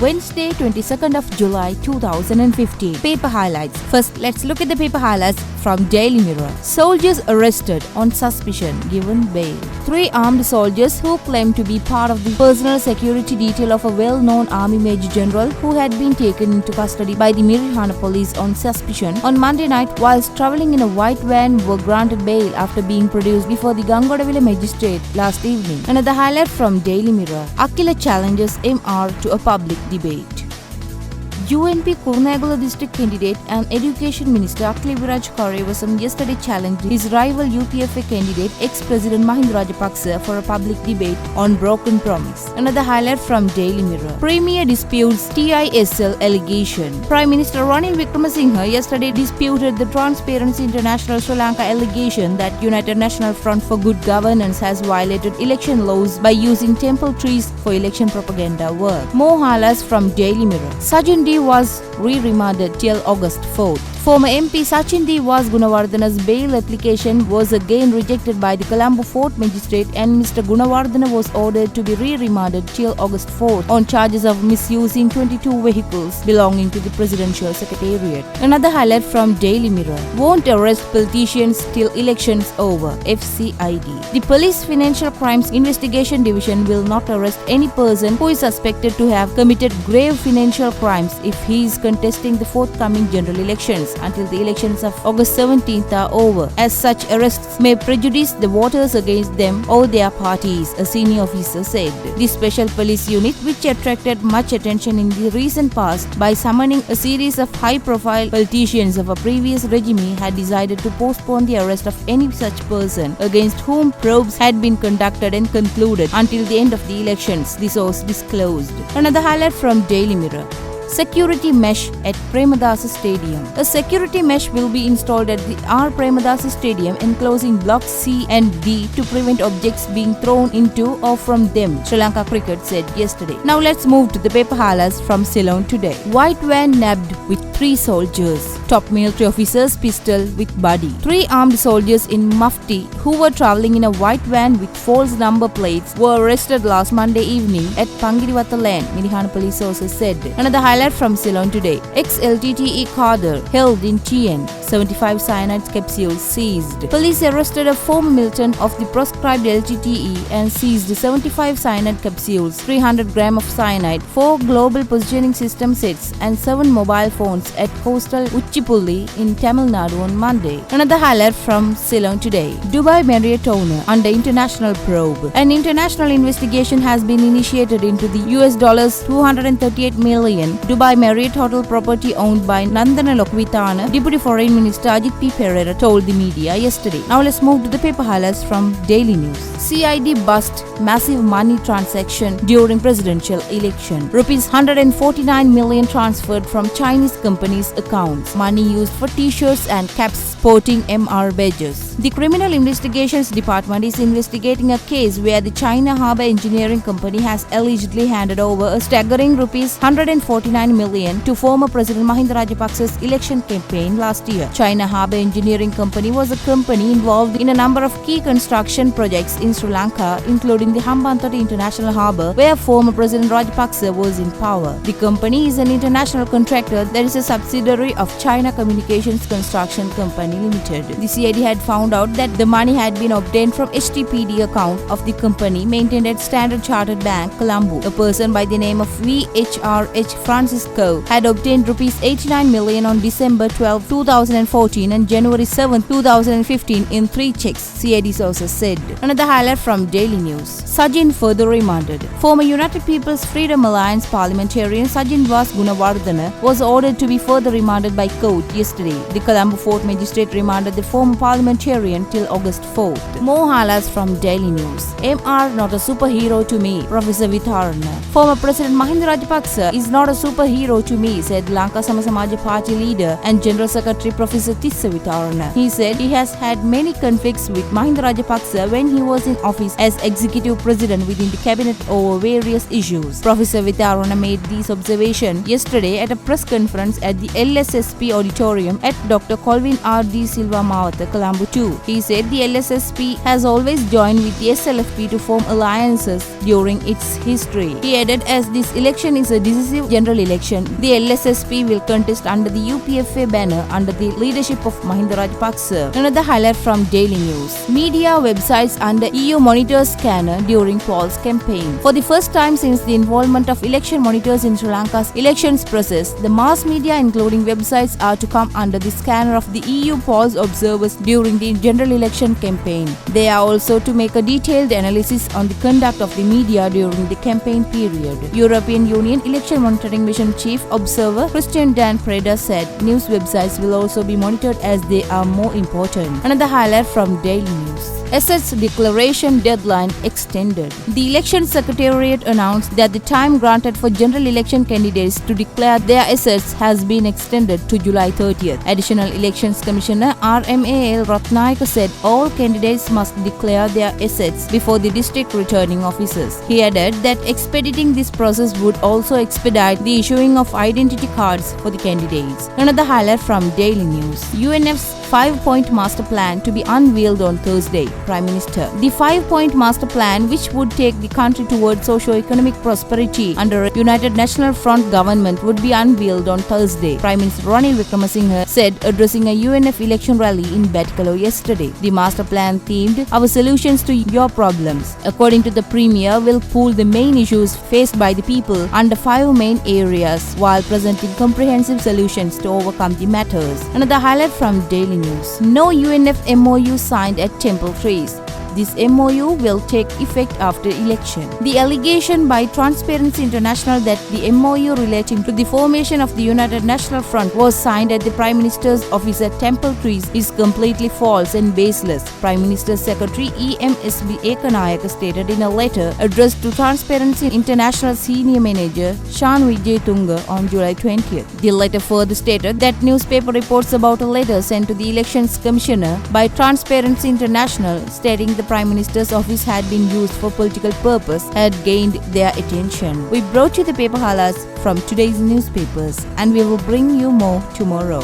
Wednesday, 22nd of July 2015. Paper highlights. First, let's look at the paper highlights from Daily Mirror. Soldiers arrested on suspicion, given bail. 3 armed soldiers who claimed to be part of the personal security detail of a well-known army major general who had been taken into custody by the Mirihana police on suspicion on Monday night whilst travelling in a white van were granted bail after being produced before the Gangodavila magistrate last evening. Another highlight from Daily Mirror. Akila challenges MR to a public debate. UNP Kurunegala district candidate and Education Minister Akila Viraj yesterday challenged his rival UPFA candidate ex-President Mahinda Rajapaksa for a public debate on broken promise. Another highlight from Daily Mirror. Premier disputes TISL allegation. Prime Minister Ranil Wickremesinghe yesterday disputed the Transparency International Sri Lanka allegation that United National Front for Good Governance has violated election laws by using temple trees for election propaganda work. More highlights from Daily Mirror. Sajjan D was re-remanded till August 4th. Former MP Sachin D. Gunawardana's bail application was again rejected by the Colombo Fort Magistrate and Mr. Gunawardana was ordered to be re-remanded till August 4th on charges of misusing 22 vehicles belonging to the Presidential Secretariat. Another highlight from Daily Mirror. Won't arrest politicians till elections over, FCID. The Police Financial Crimes Investigation Division will not arrest any person who is suspected to have committed grave financial crimes if he is contesting the forthcoming general elections until the elections of August 17th are over, as such arrests may prejudice the voters against them or their parties, a senior officer said. The Special Police Unit, which attracted much attention in the recent past by summoning a series of high-profile politicians of a previous regime, had decided to postpone the arrest of any such person against whom probes had been conducted and concluded until the end of the elections, the source disclosed. Another highlight from Daily Mirror. Security mesh at Premadasa Stadium. A security mesh will be installed at the R. Premadasa Stadium enclosing blocks C and D to prevent objects being thrown into or from them, Sri Lanka Cricket said yesterday. Now let's move to the paper highlights from Ceylon today. White van nabbed with 3 soldiers. Top military officers pistol with body. 3 armed soldiers in mufti who were travelling in a white van with false number plates were arrested last Monday evening at Pangiriwata land, Mirihana police sources said. Another highlight from Ceylon today. Ex-LTTE cadre held in TN. 75 cyanide capsules seized. Police arrested a former militant of the proscribed LTTE and seized 75 cyanide capsules, 300 grams of cyanide, 4 global positioning system sets and 7 mobile phones at coastal Uchipulli in Tamil Nadu on Monday. Another highlight from Ceylon today. Dubai Marriott owner under international probe. An international investigation has been initiated into the $238 million Dubai Marriott hotel property owned by Nandana Lokvithana, Deputy Foreign Minister Ajit P. Pereira told the media yesterday. Now let's move to the paper highlights from Daily News. CID bust massive money transaction during presidential election. Rupees 149 million transferred from Chinese companies' accounts. Money used for t-shirts and caps sporting MR badges. The Criminal Investigations Department is investigating a case where the China Harbour Engineering Company has allegedly handed over a staggering rupees 149 million to former President Mahinda Rajapaksa's election campaign last year. China Harbour Engineering Company was a company involved in a number of key construction projects in Sri Lanka, including the Hambantota International Harbour, where former President Rajapaksa was in power. The company is an international contractor that is a subsidiary of China Communications Construction Company Limited. The CID had found out that the money had been obtained from HTPD account of the company maintained at Standard Chartered Bank, Colombo. A person by the name of VHRH Francisco had obtained rupees 89 million on December 12, 2014 and January 7, 2015 in 3 checks, CID sources said. Another highlight from Daily News. Sajjan further remanded. Former United People's Freedom Alliance parliamentarian Sajjan Gunawardana was ordered to be further remanded by court yesterday. The Colombo Fort Magistrate remanded the former parliamentarian till August 4th. More highlights from Daily News. MR not a superhero to me, Professor Vitharana. Former President Mahinda Rajapaksa is not a superhero to me, said Lanka Sama Samaja Party leader and General Secretary Professor Tissa Vitarana. He said he has had many conflicts with Mahinda Rajapaksa when he was in office as executive president within the cabinet over various issues. Professor Vitarana made these observations yesterday at a press conference at the LSSP auditorium at Dr. Colvin R. D. Silva Mawatha, Colombo 2. He said the LSSP has always joined with the SLFP to form alliances during its history. He added, as this election is a decisive general election, the LSSP will contest under the UPFA banner under the leadership of Mahinda Rajapaksa. Another highlight from Daily News. Media websites under EU monitor scanner during polls campaign. For the first time since the involvement of election monitors in Sri Lanka's elections process, the mass media including websites are to come under the scanner of the EU polls observers during the general election campaign. They are also to make a detailed analysis on the conduct of the media during the campaign period. European Union Election Monitoring Mission Chief Observer Christian Dan Preda said news websites will also be monitored as they are more important. Another highlight from Daily News. Assets declaration deadline extended. The Election Secretariat announced that the time granted for general election candidates to declare their assets has been extended to July 30th. Additional Elections Commissioner RMAL Ratnayaka said all candidates must declare their assets before the district returning officers. He added that expediting this process would also expedite the issuing of identity cards for the candidates. Another highlight from Daily News. UNF's 5-point master plan to be unveiled on Thursday. Prime Minister. The 5-point master plan, which would take the country towards socio-economic prosperity under a United National Front government, would be unveiled on Thursday, Prime Minister Ranil Wickremesinghe said, addressing a UNF election rally in Batticaloa yesterday. The master plan themed "Our Solutions to Your Problems." According to the Premier, will pool the main issues faced by the people under 5 main areas while presenting comprehensive solutions to overcome the matters. Another highlight from Daily News. No UNF MOU signed at Temple Trees. This MOU will take effect after election. The allegation by Transparency International that the MOU relating to the formation of the United National Front was signed at the Prime Minister's office at Temple Trees is completely false and baseless, Prime Minister's Secretary EMSB Ekanayaka stated in a letter addressed to Transparency International Senior Manager Shan Vijay Tunga on July 20th. The letter further stated that newspaper reports about a letter sent to the Elections Commissioner by Transparency International stating the Prime Minister's office had been used for political purpose had gained their attention. We brought you the paper highlights from today's newspapers, and we will bring you more tomorrow.